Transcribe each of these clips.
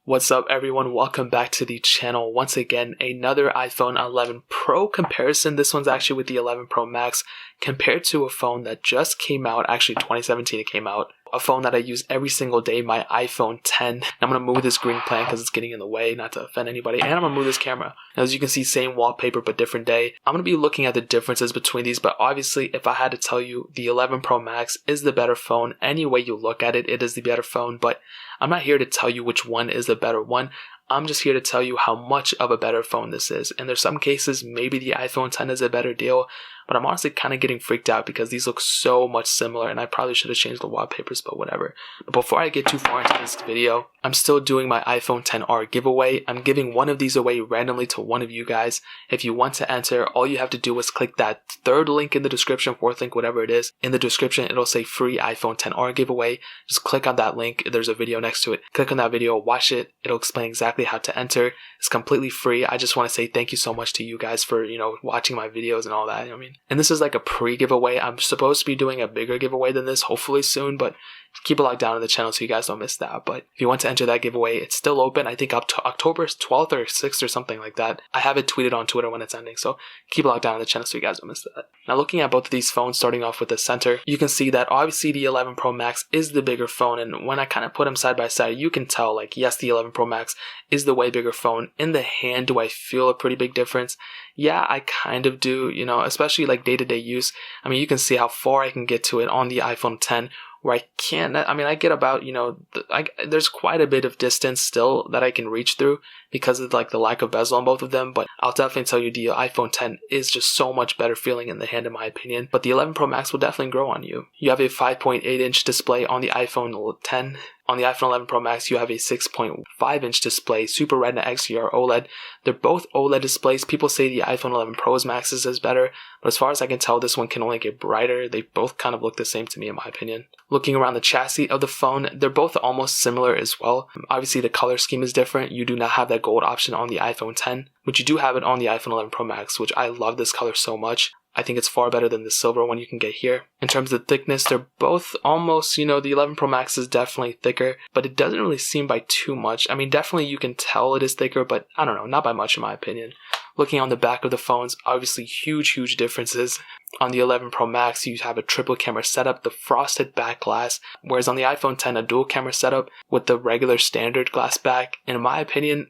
What's up everyone, welcome back to the channel. Once again, another iPhone 11 Pro comparison. This one's actually with the 11 Pro Max compared to a phone that just came out, actually 2017 it came out. A phone that I use every single day, my iPhone 10. I'm going to move this green plant because it's getting in the way, not to offend anybody. And I'm going to move this camera. As you can see, same wallpaper but different day. I'm going to be looking at the differences between these, but obviously if I had to tell you, the 11 Pro Max is the better phone. Any way you look at it, it is the better phone, but I'm not here to tell you which one is the better one. I'm just here to tell you how much of a better phone this is. And there's some cases, maybe the iPhone 10 is a better deal, but I'm honestly kind of getting freaked out because these look so much similar and I probably should have changed the wallpapers, but whatever. But before I get too far into this video, I'm still doing my iPhone XR giveaway. I'm giving one of these away randomly to one of you guys. If you want to enter, all you have to do is click that third link in the description, fourth link, whatever it is. In the description, it'll say free iPhone XR giveaway. Just click on that link. There's a video next to it. Click on that video, watch it. It'll explain exactly how to enter. It's completely free. I just want to say thank you so much to you guys for, watching my videos and all that. And this is like a pre-giveaway. I'm supposed to be doing a bigger giveaway than this, hopefully soon, but keep it locked down on the channel so you guys don't miss that. But if you want to enter that giveaway, it's still open. I think up to October 12th or 6th or something like that. I have it tweeted on Twitter when it's ending, so keep it locked down on the channel so you guys don't miss that. Now looking at both of these phones, starting off with the center, you can see that obviously the 11 Pro Max is the bigger phone, and when I kind of put them side by side, you can tell like yes, the 11 Pro Max is the way bigger phone. In the hand, do I feel a pretty big difference? Yeah, I kind of do, especially like day-to-day use. You can see how far I can get to it on the iPhone 10, where I can't, I get about, there's quite a bit of distance still that I can reach through because of like the lack of bezel on both of them, but I'll definitely tell you the iPhone 10 is just so much better feeling in the hand in my opinion, but the 11 Pro Max will definitely grow on you. You have a 5.8 inch display on the iPhone 10. On the iPhone 11 Pro Max, you have a 6.5 inch display, Super Retina XDR OLED. They're both OLED displays. People say the iPhone 11 Pro's Maxes is better, but as far as I can tell, this one can only get brighter. They both kind of look the same to me in my opinion. Looking around the chassis of the phone, they're both almost similar as well. Obviously, the color scheme is different. You do not have that gold option on the iPhone 10, but you do have it on the iPhone 11 Pro Max, which I love this color so much. I think it's far better than the silver one you can get here. In terms of thickness, they're both almost, the 11 Pro Max is definitely thicker, but it doesn't really seem by too much. Definitely you can tell it is thicker, but I don't know, not by much in my opinion. Looking on the back of the phones, obviously huge differences. On the 11 Pro Max, you have a triple camera setup, the frosted back glass, whereas on the iPhone 10, a dual camera setup with the regular standard glass back. And in my opinion,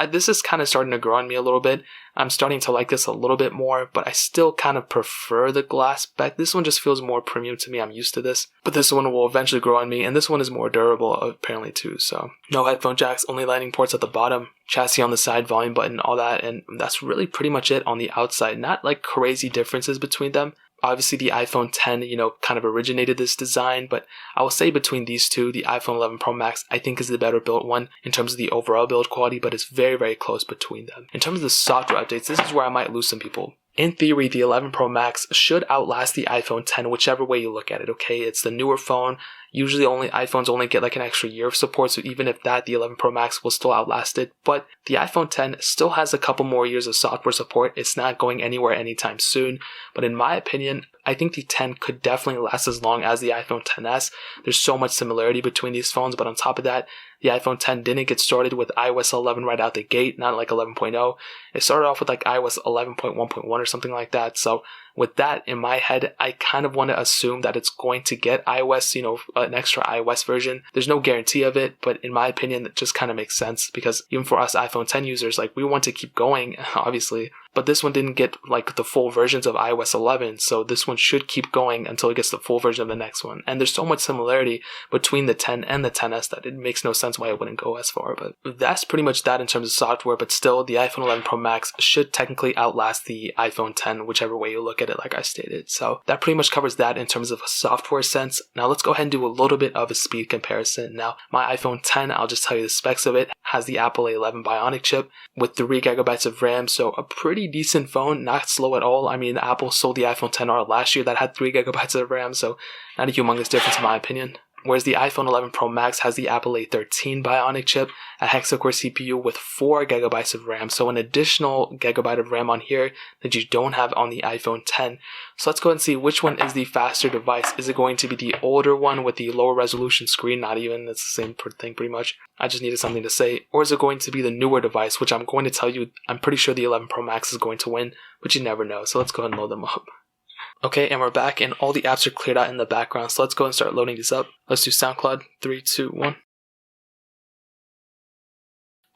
this is kind of starting to grow on me a little bit. I'm starting to like this a little bit more, but I still kind of prefer the glass back. This one just feels more premium to me. I'm used to this, but this one will eventually grow on me, and this one is more durable apparently too. So no headphone jacks, only lightning ports at the bottom, chassis on the side, volume button, all that, and that's really pretty much it on the outside. Not like crazy differences between them. Obviously the iPhone 10, kind of originated this design, but I will say between these two, the iPhone 11 Pro Max I think is the better built one in terms of the overall build quality, but it's very close between them. In terms of the software updates, this is where I might lose some people. In theory, the 11 Pro Max should outlast the iPhone 10, whichever way you look at it, okay? It's the newer phone. Usually iPhones only get like an extra year of support, so even if that, the 11 Pro Max will still outlast it. But the iPhone 10 still has a couple more years of software support. It's not going anywhere anytime soon. But in my opinion, I think the 10 could definitely last as long as the iPhone XS. There's so much similarity between these phones, but on top of that, the iPhone 10 didn't get started with iOS 11 right out the gate, not like 11.0. It started off with like iOS 11.1.1 or something like that. So with that in my head, I kind of want to assume that it's going to get iOS, an extra iOS version. There's no guarantee of it, but in my opinion, it just kind of makes sense because even for us iPhone 10 users, like we want to keep going, obviously. But this one didn't get like the full versions of iOS 11, so this one should keep going until it gets the full version of the next one. And there's so much similarity between the 10 and the XS that it makes no sense why it wouldn't go as far. But that's pretty much that in terms of software, but still the iPhone 11 Pro Max should technically outlast the iPhone 10, whichever way you look at it, like I stated. So that pretty much covers that in terms of a software sense. Now let's go ahead and do a little bit of a speed comparison. Now my iPhone 10, I'll just tell you the specs of it, has the Apple A11 Bionic chip with 3 gigabytes of RAM, so a pretty decent phone, not slow at all. Apple sold the iPhone XR last year that had 3 gigabytes of RAM, so not a humongous difference in my opinion. whereas the iPhone 11 Pro Max has the Apple A13 Bionic chip, a hexa-core CPU with 4 gigabytes of RAM, so an additional gigabyte of RAM on here that you don't have on the iPhone 10. So let's go ahead and see which one is the faster device. Is it going to be the older one with the lower resolution screen? Not even, it's the same thing pretty much. I just needed something to say. Or is it going to be the newer device, which I'm going to tell you, I'm pretty sure the 11 Pro Max is going to win, but you never know. So let's go ahead and load them up. Okay, and we're back, and all the apps are cleared out in the background, so let's go and start loading these up. Let's do SoundCloud, 3, 2, 1.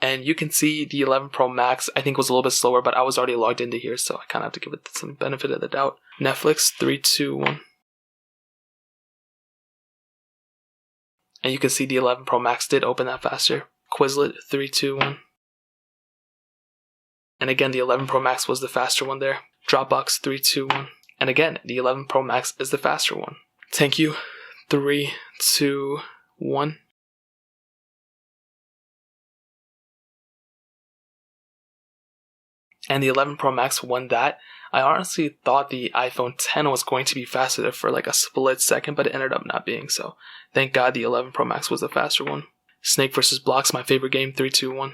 And you can see the 11 Pro Max, I think, was a little bit slower, but I was already logged into here, so I kind of have to give it some benefit of the doubt. Netflix, 3, 2, 1. And you can see the 11 Pro Max did open that faster. Quizlet, 3, 2, 1. And again, the 11 Pro Max was the faster one there. Dropbox, 3, 2, 1. And again, the 11 Pro Max is the faster one. Thank you. 3, 2, 1. And the 11 Pro Max won that. I honestly thought the iPhone 10 was going to be faster there for like a split second, but it ended up not being, so thank God the 11 Pro Max was the faster one. Snake vs. Blocks, my favorite game, 3, 2, 1.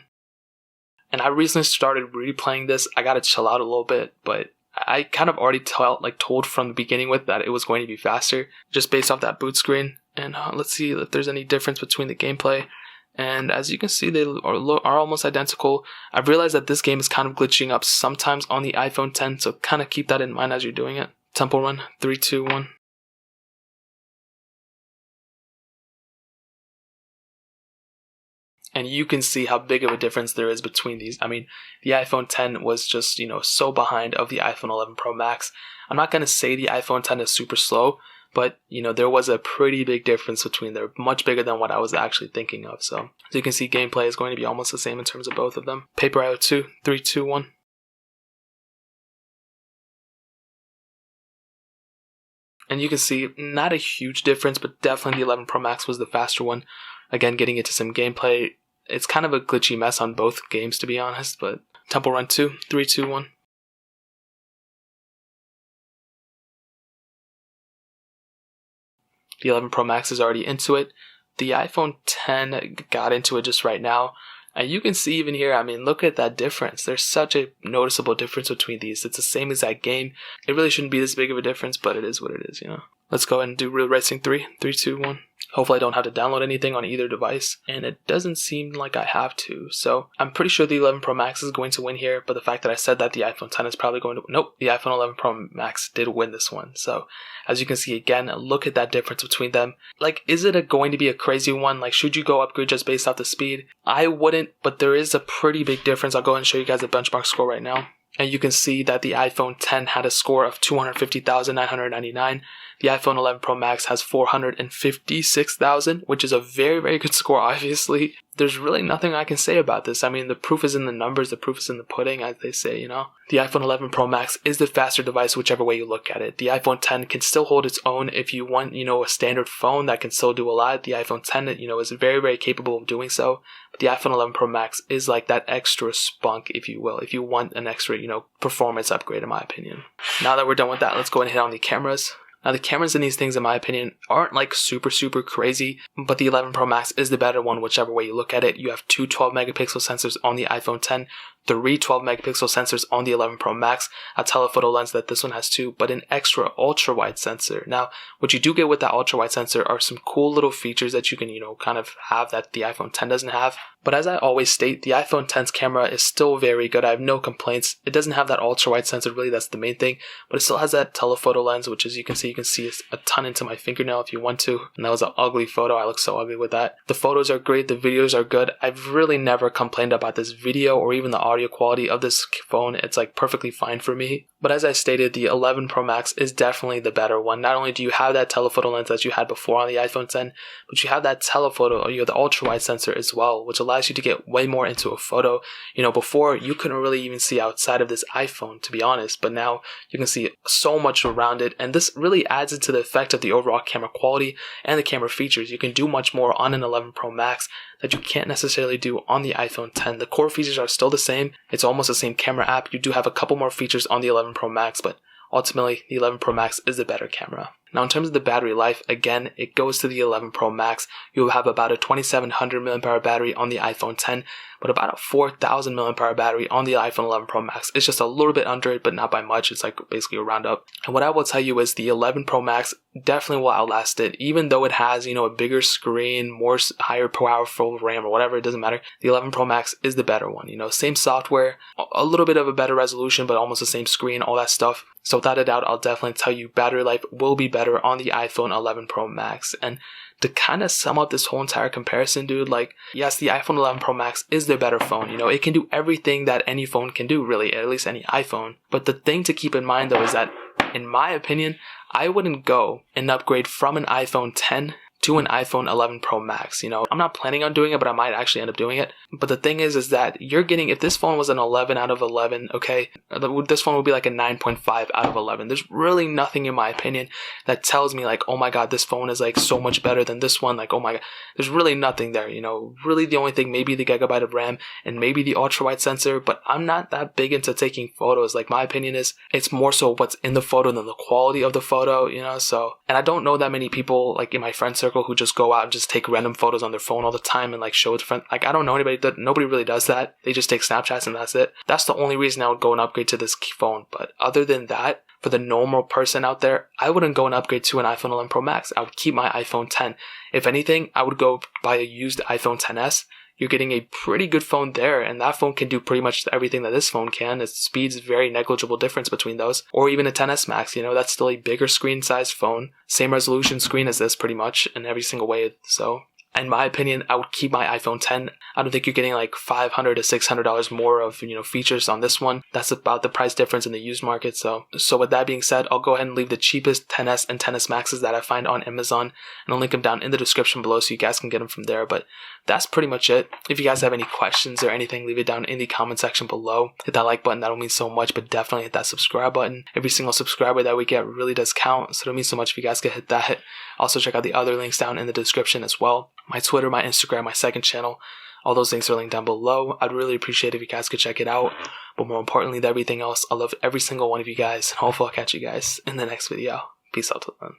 And I recently started replaying this. I gotta chill out a little bit, but I kind of already told from the beginning with that it was going to be faster, just based off that boot screen. And let's see if there's any difference between the gameplay. And as you can see, they are almost identical. I've realized that this game is kind of glitching up sometimes on the iPhone 10, so kind of keep that in mind as you're doing it. Temple Run, 3, 2, 1. And you can see how big of a difference there is between these. I mean, the iPhone 10 was just, so behind of the iPhone 11 Pro Max. I'm not going to say the iPhone 10 is super slow, but, there was a pretty big difference between them. Much bigger than what I was actually thinking of. So you can see gameplay is going to be almost the same in terms of both of them. Paper IO 2, 3, 2, 1. And you can see not a huge difference, but definitely the 11 Pro Max was the faster one. Again, getting into some gameplay. It's kind of a glitchy mess on both games, to be honest, but Temple Run 2, 3, 2, 1. The 11 Pro Max is already into it. The iPhone 10 got into it just right now. And you can see even here, I mean, look at that difference. There's such a noticeable difference between these. It's the same exact game. It really shouldn't be this big of a difference, but it is what it is, Let's go ahead and do Real Racing 3, 3, 2, 1. Hopefully I don't have to download anything on either device, and it doesn't seem like I have to. So I'm pretty sure the 11 Pro Max is going to win here, but the fact that I said that the iPhone 10 is probably going to... Nope, the iPhone 11 Pro Max did win this one. So as you can see again, look at that difference between them. Like, is it going to be a crazy one? Like, should you go upgrade just based off the speed? I wouldn't, but there is a pretty big difference. I'll go ahead and show you guys the benchmark score right now. And you can see that the iPhone 10 had a score of 250,999. The iPhone 11 Pro Max has 456,000, which is a very, very good score, obviously. There's really nothing I can say about this. I mean, the proof is in the numbers, the proof is in the pudding, as they say, The iPhone 11 Pro Max is the faster device, whichever way you look at it. The iPhone 10 can still hold its own if you want, a standard phone that can still do a lot. The iPhone 10, is very, very capable of doing so. But the iPhone 11 Pro Max is like that extra spunk, if you will, if you want an extra, performance upgrade, in my opinion. Now that we're done with that, let's go ahead and hit on the cameras. Now, the cameras in these things, in my opinion, aren't like super, super crazy, but the 11 Pro Max is the better one, whichever way you look at it. You have two 12 megapixel sensors on the iPhone 10, three 12 megapixel sensors on the 11 Pro Max, a telephoto lens that this one has too, but an extra ultra wide sensor. Now, what you do get with that ultra wide sensor are some cool little features that you can, kind of have that the iPhone 10 doesn't have. But as I always state, the iPhone 10's camera is still very good. I have no complaints. It doesn't have that ultra wide sensor, really, that's the main thing, but it still has that telephoto lens, which as you can see a ton into my fingernail if you want to. And that was an ugly photo. I look so ugly with that. The photos are great. The videos are good. I've really never complained about this video or even the audio quality of this phone. It's like perfectly fine for me. But as I stated, the 11 Pro Max is definitely the better one. Not only do you have that telephoto lens that you had before on the iPhone 10, but you have that telephoto, the ultra wide sensor as well, which allows you to get way more into a photo. Before you couldn't really even see outside of this iPhone, to be honest, but now you can see so much around it, and this really adds into the effect of the overall camera quality and the camera features. You can do much more on an 11 Pro Max that you can't necessarily do on the iPhone 10. The core features are still the same. It's almost the same camera app. You do have a couple more features on the 11 Pro Max, but ultimately the 11 Pro Max is the better camera. Now in terms of the battery life, again, it goes to the 11 Pro Max. You'll have about a 2700 mAh battery on the iPhone 10, but about a 4000 mAh battery on the iPhone 11 Pro Max. It's just a little bit under it, but not by much. It's like basically a roundup. And what I will tell you is the 11 Pro Max definitely will outlast it, even though it has, a bigger screen, more higher powerful RAM or whatever, it doesn't matter. The 11 Pro Max is the better one. Same software, a little bit of a better resolution, but almost the same screen, all that stuff. So without a doubt, I'll definitely tell you battery life will be better on the iPhone 11 Pro Max. And to kind of sum up this whole entire comparison, dude, yes, the iPhone 11 Pro Max is the better phone. It can do everything that any phone can do, really, at least any iPhone. But the thing to keep in mind, though, is that, in my opinion, I wouldn't go and upgrade from an iPhone 10 to an iPhone 11 Pro Max. I'm not planning on doing it, but I might actually end up doing it. But the thing is that you're getting, if this phone was an 11 out of 11, okay, this phone would be like a 9.5 out of 11. There's really nothing, in my opinion, that tells me oh my god, this phone is so much better than this one. Oh my god, there's really nothing there. Really the only thing, maybe the gigabyte of RAM and maybe the ultra wide sensor, but I'm not that big into taking photos. My opinion is it's more so what's in the photo than the quality of the photo, so. And I don't know that many people in my friend circle who just go out and just take random photos on their phone all the time and show it to friends. I don't know anybody that, nobody really does that. They just take Snapchats and that's it. That's the only reason I would go and upgrade to this phone. But other than that, for the normal person out there, I wouldn't go and upgrade to an iPhone 11 Pro Max. I would keep my iPhone 10. If anything, I would go buy a used iPhone XS. You're getting a pretty good phone there, and that phone can do pretty much everything that this phone can. Its speed's very negligible difference between those. Or even a XS Max, that's still a bigger screen size phone. Same resolution screen as this pretty much in every single way. So, in my opinion, I would keep my iPhone 10. I don't think you're getting $500 to $600 more of, features on this one. That's about the price difference in the used market. So with that being said, I'll go ahead and leave the cheapest XS and XS Maxes that I find on Amazon, and I'll link them down in the description below so you guys can get them from there. But that's pretty much it. If you guys have any questions or anything, leave it down in the comment section below. Hit that like button, that'll mean so much, but definitely hit that subscribe button. Every single subscriber that we get really does count, so it'll mean so much if you guys could hit that. Also check out the other links down in the description as well. My Twitter, my Instagram, my second channel, all those links are linked down below. I'd really appreciate it if you guys could check it out. But more importantly than everything else, I love every single one of you guys, and hopefully I'll catch you guys in the next video. Peace out till then.